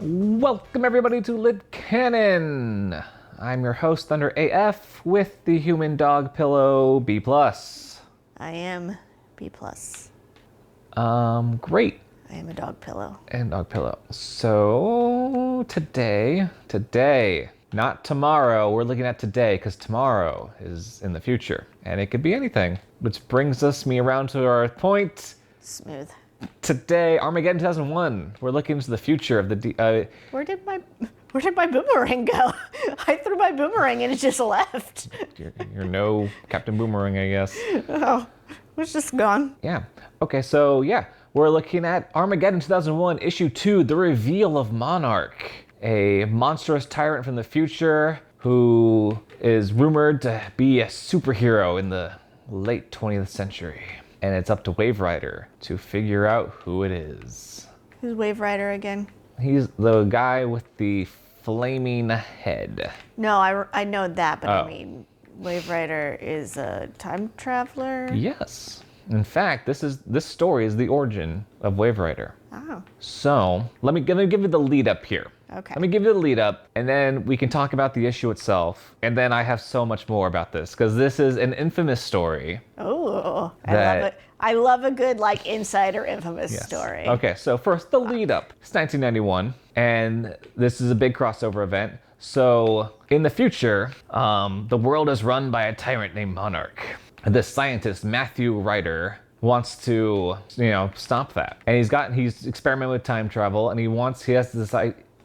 Welcome everybody to Lit Canon. I'm your host ThunderAF with the human dog pillow B+. I am B+. Great. I am a dog pillow. And dog pillow. So today, not tomorrow, we're looking at today because tomorrow is in the future and it could be anything. Which brings me around to our point. Smooth. Today, Armageddon 2001. We're looking into the future of the Where did my boomerang go? I threw my boomerang and it just left. You're no Captain Boomerang, I guess. Oh, it was just gone. Yeah. Okay, so yeah, we're looking at Armageddon 2001, issue 2, The Reveal of Monarch, a monstrous tyrant from the future who is rumored to be a superhero in the late 20th century. And it's up to Wave Rider to figure out who it is. Who's Wave Rider again? He's the guy with the flaming head. No, I know that, but Oh. I mean, Wave Rider is a time traveler? Yes. In fact, this story is the origin of Wave Rider. Oh, So let me give you the lead up here. okay. Let me give you the lead up, and then we can talk about the issue itself. And then I have so much more about this because this is an infamous story. Oh, I That- love it. I love a good, like, insider infamous story. Okay, so first, the lead up. It's 1991, and this is a big crossover event. So in the future, the world is run by a tyrant named Monarch. The scientist, Matthew Ryder, wants to, stop that. And he's experimenting with time travel, and he has this,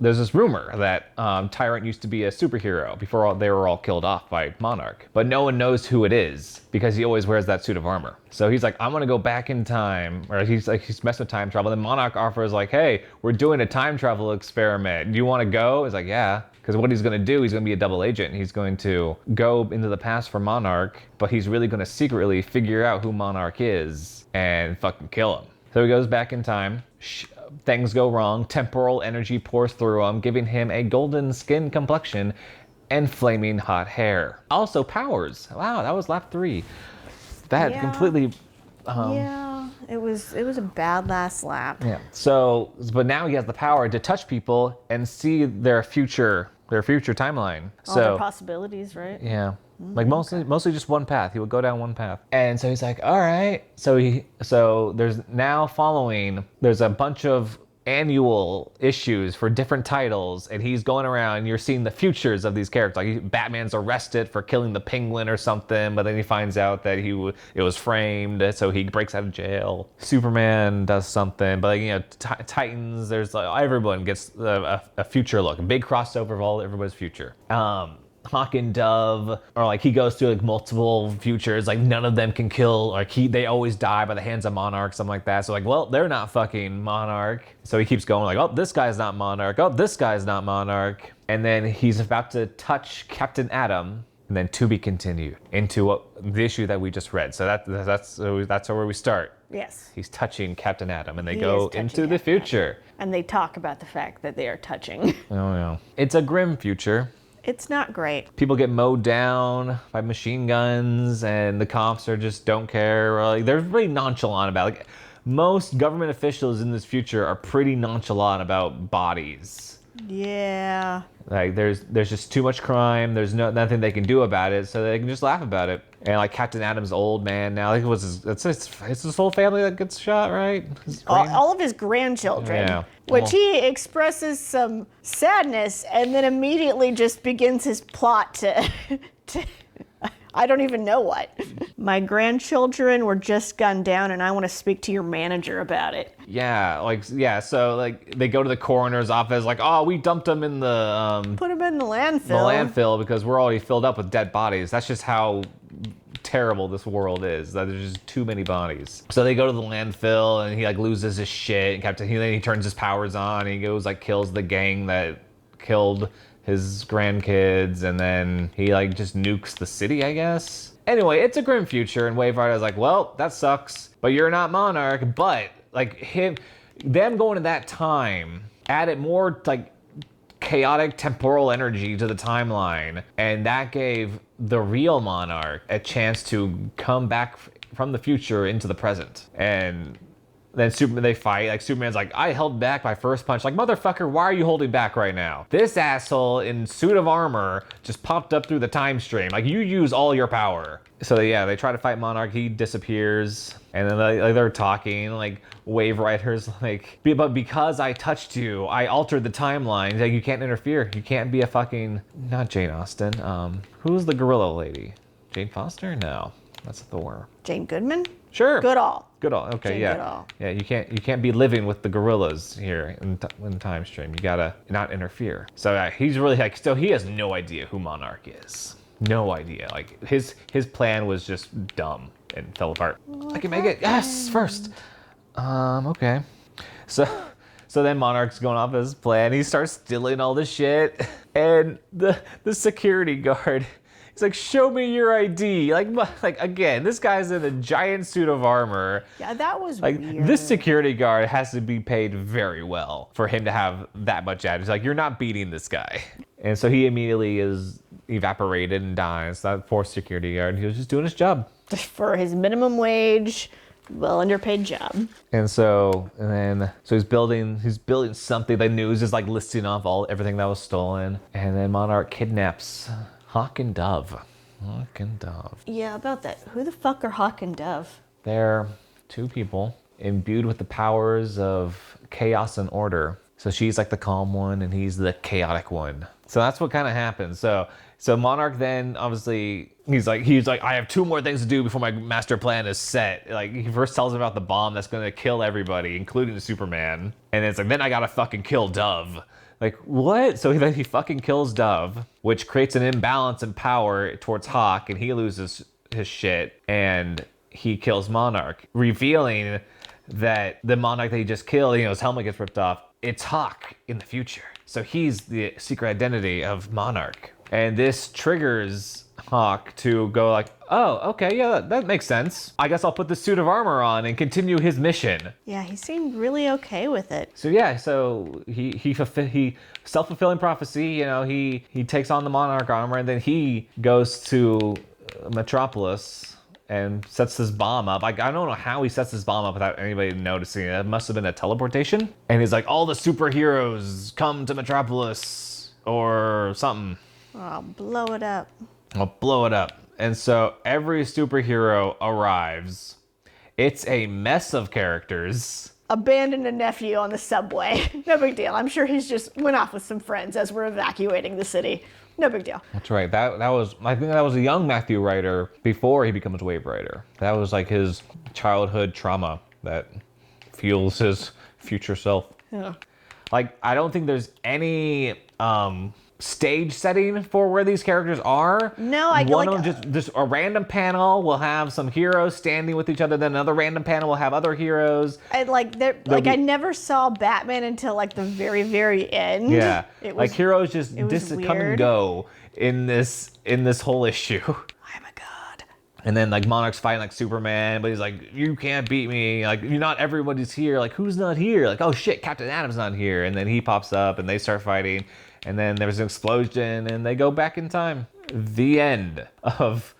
there's this rumor that Tyrant used to be a superhero before they were all killed off by Monarch. But no one knows who it is because he always wears that suit of armor. So he's like, I'm gonna go back in time, or he's messing with time travel. Then Monarch offers like, hey, we're doing a time travel experiment. Do you wanna go? He's like, yeah. Because what he's going to do, he's going to be a double agent. He's going to go into the past for Monarch, but he's really going to secretly figure out who Monarch is and fucking kill him. So he goes back in time. Things go wrong. Temporal energy pours through him, giving him a golden skin complexion and flaming hot hair. Also powers. Wow, that was lap 3. That Yeah. completely... Yeah, it was a bad last lap. Yeah. So, but now he has the power to touch people and see their future timeline. All their possibilities, right? Yeah. Like mostly just one path. He would go down one path. And so he's like, all right. So there's a bunch of annual issues for different titles, and he's going around and you're seeing the futures of these characters. Like Batman's arrested for killing the Penguin or something, but then he finds out that it was framed, so he breaks out of jail. Superman does something, but Titans, there's everyone gets a future look, a big crossover of everybody's future. Hawk and Dove, or he goes through multiple futures, none of them can kill, they always die by the hands of Monarch, something like that. So well, they're not fucking Monarch. So he keeps going oh, this guy's not Monarch. Oh, this guy's not Monarch. And then he's about to touch Captain Atom, and then to be continued into the issue that we just read. So that's where we start. Yes. He's touching Captain Atom, and they He go is touching into the Captain future. And they talk about the fact that they are touching. Oh yeah. It's a grim future. It's not great. People get mowed down by machine guns, and the cops just don't care. They're really nonchalant about it. Most government officials in this future are pretty nonchalant about bodies. Yeah. There's just too much crime. There's nothing they can do about it, so they can just laugh about it. And Captain Adam's old man now. It's his whole family that gets shot, right? All of his grandchildren. Yeah. Which he expresses some sadness and then immediately just begins his plot to I don't even know what. My grandchildren were just gunned down and I want to speak to your manager about it. Yeah, so they go to the coroner's office oh, we dumped them in the Put him in the landfill. The landfill because we're already filled up with dead bodies. That's just how terrible this world is, that there's just too many bodies. So they go to the landfill and he loses his shit, and then he turns his powers on and he goes kills the gang that killed his grandkids, and then he just nukes the city, I guess. Anyway, it's a grim future, and Wave Rider's well, that sucks, but you're not Monarch. But them going to that time added more chaotic temporal energy to the timeline, and that gave the real Monarch a chance to come back from the future into the present and Then they fight. Like Superman's like, I held back my first punch. Like, motherfucker, why are you holding back right now? This asshole in suit of armor just popped up through the time stream. Like, you use all your power. So yeah, they try to fight Monarch. He disappears, and then they're talking. Like Wave Rider's like, but because I touched you, I altered the timeline. Like, you can't interfere. You can't be a fucking not Jane Austen. Who's the gorilla lady? Jane Foster? No, that's Thor. Jane Goodman? Sure. Goodall. Goodall. Okay, Jane yeah. Goodall. Yeah, you can't be living with the gorillas here in time stream. You gotta not interfere. So he's really like, still he has no idea who Monarch is. No idea. Like his plan was just dumb and fell apart. I can make it. Yes, first. Okay. So then Monarch's going off his plan. He starts stealing all the shit, and the security guard. He's like, show me your ID. Like again, this guy's in a giant suit of armor. Yeah, that was like weird. This security guard has to be paid very well for him to have that much attitude. He's like, you're not beating this guy. And so he immediately is evaporated and dies. That poor security guard, he was just doing his job. For his minimum wage, well underpaid job. So he's building something. The news is like listing off everything that was stolen. And then Monarch kidnaps Hawk and Dove. Hawk and Dove. Yeah, about that. Who the fuck are Hawk and Dove? They're two people imbued with the powers of chaos and order. So she's like the calm one and he's the chaotic one. So that's what kind of happens. So Monarch then obviously he's like I have 2 more things to do before my master plan is set. Like he first tells him about the bomb that's gonna kill everybody, including the Superman. And it's like, then I gotta fucking kill Dove. Like, what? So he fucking kills Dove, which creates an imbalance in power towards Hawk, and he loses his shit, and he kills Monarch, revealing that the Monarch that he just killed, his helmet gets ripped off, it's Hawk in the future. So he's the secret identity of Monarch. And this triggers Hawk to go like, oh, okay, yeah, that makes sense. I guess I'll put the suit of armor on and continue his mission. Yeah, he seemed really okay with it. So yeah, so he self-fulfilling prophecy, he takes on the Monarch armor, and then he goes to Metropolis and sets this bomb up. Like, I don't know how he sets this bomb up without anybody noticing it. It must have been a teleportation. And he's like, all the superheroes come to Metropolis or something. I'll blow it up. I'll blow it up. And so every superhero arrives. It's a mess of characters. Abandoned a nephew on the subway. No big deal. I'm sure he's just went off with some friends as we're evacuating the city. No big deal. That's right. I think that was a young Matthew Rider before he becomes Wave Rider. That was like his childhood trauma that fuels his future self. Yeah. Like, I don't think there's any stage setting for where these characters are. No, I One of them just a random panel will have some heroes standing with each other. Then another random panel will have other heroes. I never saw Batman until like the very, very end. Yeah, It was, like heroes just come and weird. go in this whole issue. I'm a god. And then like Monarch's fighting like Superman, but he's like, you can't beat me. Like, not everybody's here. Like, who's not here? Like, oh shit, Captain Atom's not here. And then he pops up and they start fighting. And then there's an explosion and they go back in time. The end of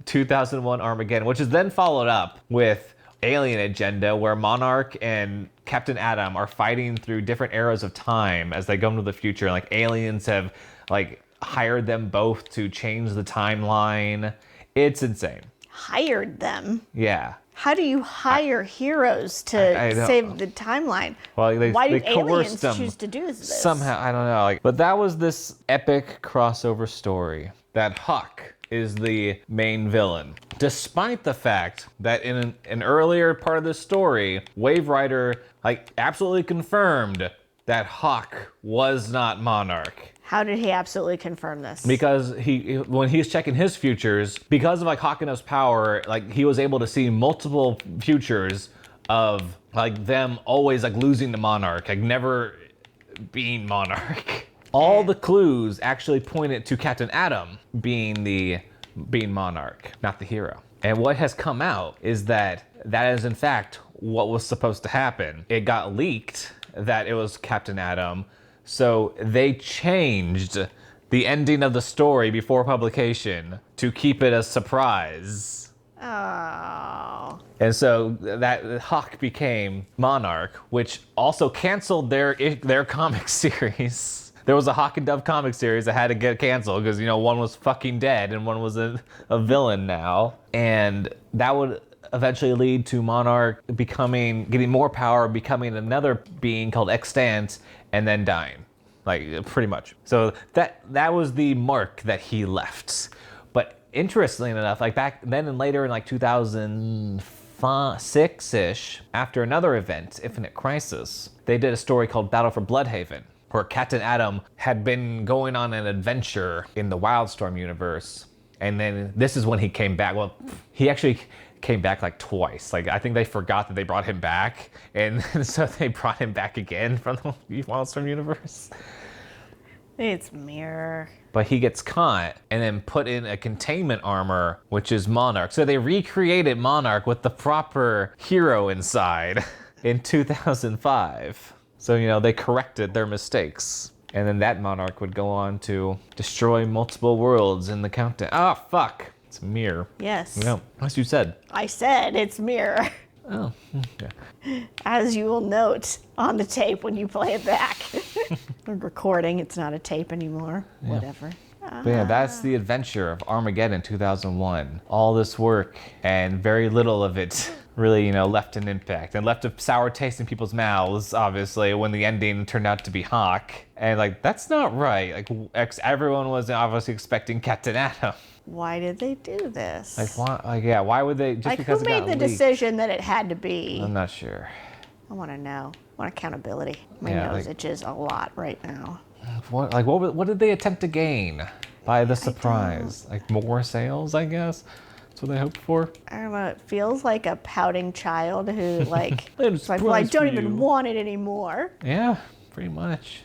2001 Armageddon, which is then followed up with Alien Agenda, where Monarch and Captain Atom are fighting through different eras of time as they go into the future. Like, aliens have like hired them both to change the timeline. It's insane. Hired them? Yeah. How do you hire heroes to save the timeline? Well, Why do they coerced aliens them choose to do this? somehow. I don't know. But that was this epic crossover story that Hawk is the main villain, despite the fact that in an earlier part of the story, Wave Rider absolutely confirmed that Hawk was not Monarch. How did he absolutely confirm this? Because when he's checking his futures, because of Hawk and Dove's power, he was able to see multiple futures of them always losing to Monarch, never being Monarch. All the clues actually pointed to Captain Atom being Monarch, not the hero. And what has come out is that is in fact what was supposed to happen. It got leaked that it was Captain Atom. So they changed the ending of the story before publication to keep it a surprise. Oh. And so that Hawk became Monarch, which also canceled their comic series. There was a Hawk and Dove comic series that had to get canceled because, one was fucking dead and one was a villain now. And that would eventually lead to Monarch getting more power, becoming another being called Extant, and then dying. Like, pretty much. So that was the mark that he left. But interestingly enough, like back then and later in like 2006-ish, after another event, Infinite Crisis, they did a story called Battle for Bloodhaven, where Captain Atom had been going on an adventure in the Wildstorm universe. And then this is when he came back. Well, he actually came back like twice. Like, I think they forgot that they brought him back, and so they brought him back again from the Wildstorm universe. It's Mirror. But he gets caught and then put in a containment armor, which is Monarch. So they recreated Monarch with the proper hero inside in 2005. So, they corrected their mistakes. And then that Monarch would go on to destroy multiple worlds in the countdown. Oh, fuck. It's Mirror. Yes. As you said. I said it's Mirror. Oh, okay. As you will note on the tape when you play it back. The recording, it's not a tape anymore. Yeah. Whatever. But yeah, that's the adventure of Armageddon 2001. All this work and very little of it really, left an impact and left a sour taste in people's mouths, obviously, when the ending turned out to be Hawk. And that's not right. Everyone was obviously expecting Captain Atom. Why did they do this? Why would they? Just because who made the decision that it had to be? I'm not sure. I want to know. I want accountability. My nose itches a lot right now. What did they attempt to gain by the surprise? More sales, I guess. That's what they hoped for. I don't know. It feels like a pouting child who it's like, well, I don't even want it anymore. Yeah, pretty much.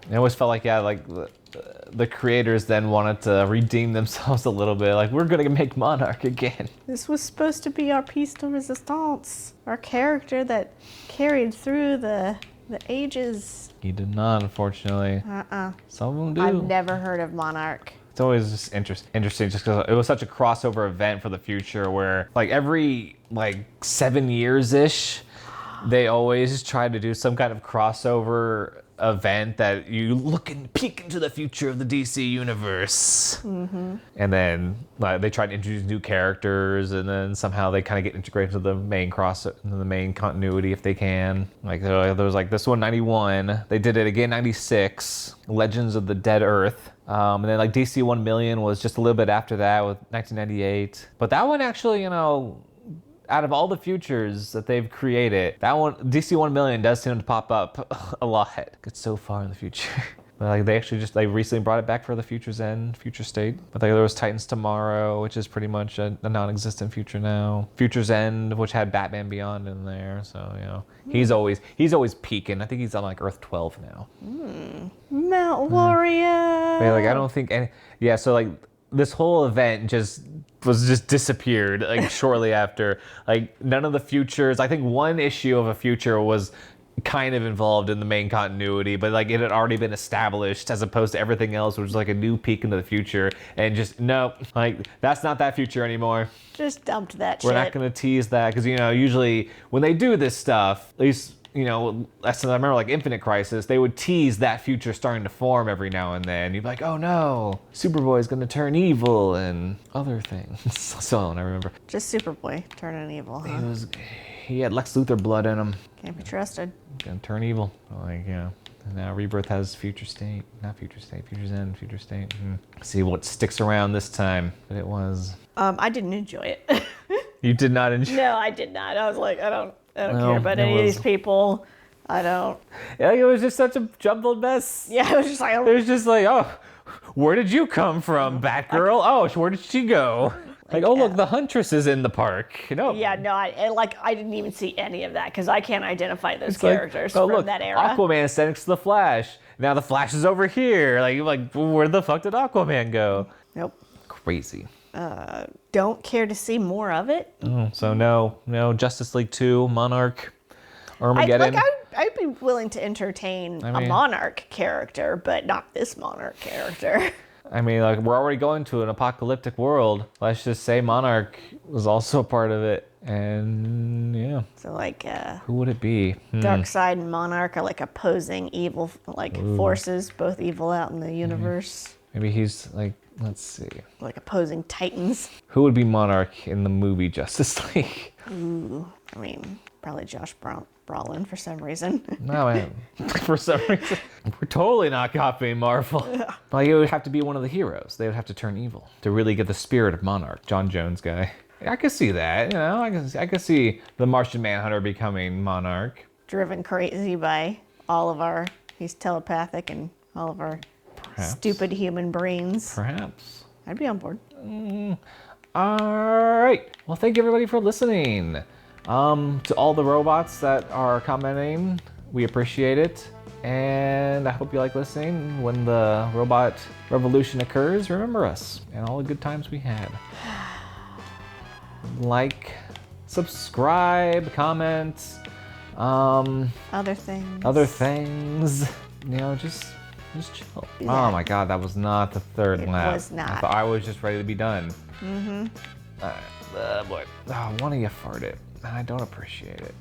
It always felt like the creators then wanted to redeem themselves a little bit. We're gonna make Monarch again. This was supposed to be our piece de resistance, our character that carried through the ages. He did not, unfortunately. Some of them do. I've never heard of Monarch. It's always just interesting just because it was such a crossover event for the future where every 7 years-ish, they always try to do some kind of crossover event that you look and peek into the future of the DC universe. Mm-hmm. And then they try to introduce new characters, and then somehow they kind of get integrated into the main continuity if they can. There was this one 91. They did it again 96. Legends of the Dead Earth. And then DC 1 Million was just a little bit after that with 1998. But that one actually, out of all the futures that they've created, that one, DC 1 Million, does seem to pop up a lot. It's so far in the future. But they actually they recently brought it back for the Future's End, Future State. But there was Titans Tomorrow, which is pretty much a non-existent future now. Future's End, which had Batman Beyond in there. So, he's always peaking. I think he's on Earth 12 now. Mount Warrior. But, I don't think any. Yeah, so this whole event just disappeared shortly after. None of the futures. I think one issue of a future was kind of involved in the main continuity, but it had already been established, as opposed to everything else, which was a new peek into the future, and just nope, that's not that future anymore. Just dumped that shit. We're not gonna tease that because usually when they do this stuff, at least I remember Infinite Crisis, they would tease that future starting to form every now and then. You'd be like, oh no, Superboy's gonna turn evil and other things. So I remember. Just Superboy turning evil, huh? He had Lex Luthor blood in him. Can't be trusted. Gonna turn evil. Now Rebirth has Future's End, Future State. See what sticks around this time. But it was. I didn't enjoy it. You did not enjoy it? No, I did not. I was like, I don't care about any of these people. I don't. Yeah, it was just such a jumbled mess. Yeah, it was just it was just oh, where did you come from, Batgirl? Oh, where did she go? Look, the Huntress is in the park. No. Yeah, no, I didn't even see any of that because I can't identify those characters from that era. Aquaman is next to the Flash. Now the Flash is over here. Where the fuck did Aquaman go? Nope. Crazy. Don't care to see more of it. Oh, so no Justice League 2, Monarch, Armageddon. I'd be willing to entertain a Monarch character, but not this Monarch character. I mean, like, we're already going to an apocalyptic world. Let's just say Monarch was also a part of it. And yeah. So like Who would it be? Dark Side and Monarch are like opposing evil forces, both evil out in the universe. Maybe he's like, let's see. Like opposing titans. Who would be Monarch in the movie Justice League? Ooh, I mean, probably Josh Brolin for some reason. No, man. For some reason. We're totally not copying Marvel. Well, you would have to be one of the heroes. They would have to turn evil to really get the spirit of Monarch. John Jones guy. I could see that, you know. I could see the Martian Manhunter becoming Monarch. Driven crazy by he's telepathic and all of our stupid human brains. Perhaps. I'd be on board. All right. Well, thank you everybody for listening. To all the robots that are commenting, we appreciate it. And I hope you like listening. When the robot revolution occurs, remember us and all the good times we had. Like, subscribe, comment, Other things. You know, just chill. Yeah. Oh my God, that was not the third lap. It was not. I thought I was just ready to be done. Boy, one of you farted, and I don't appreciate it.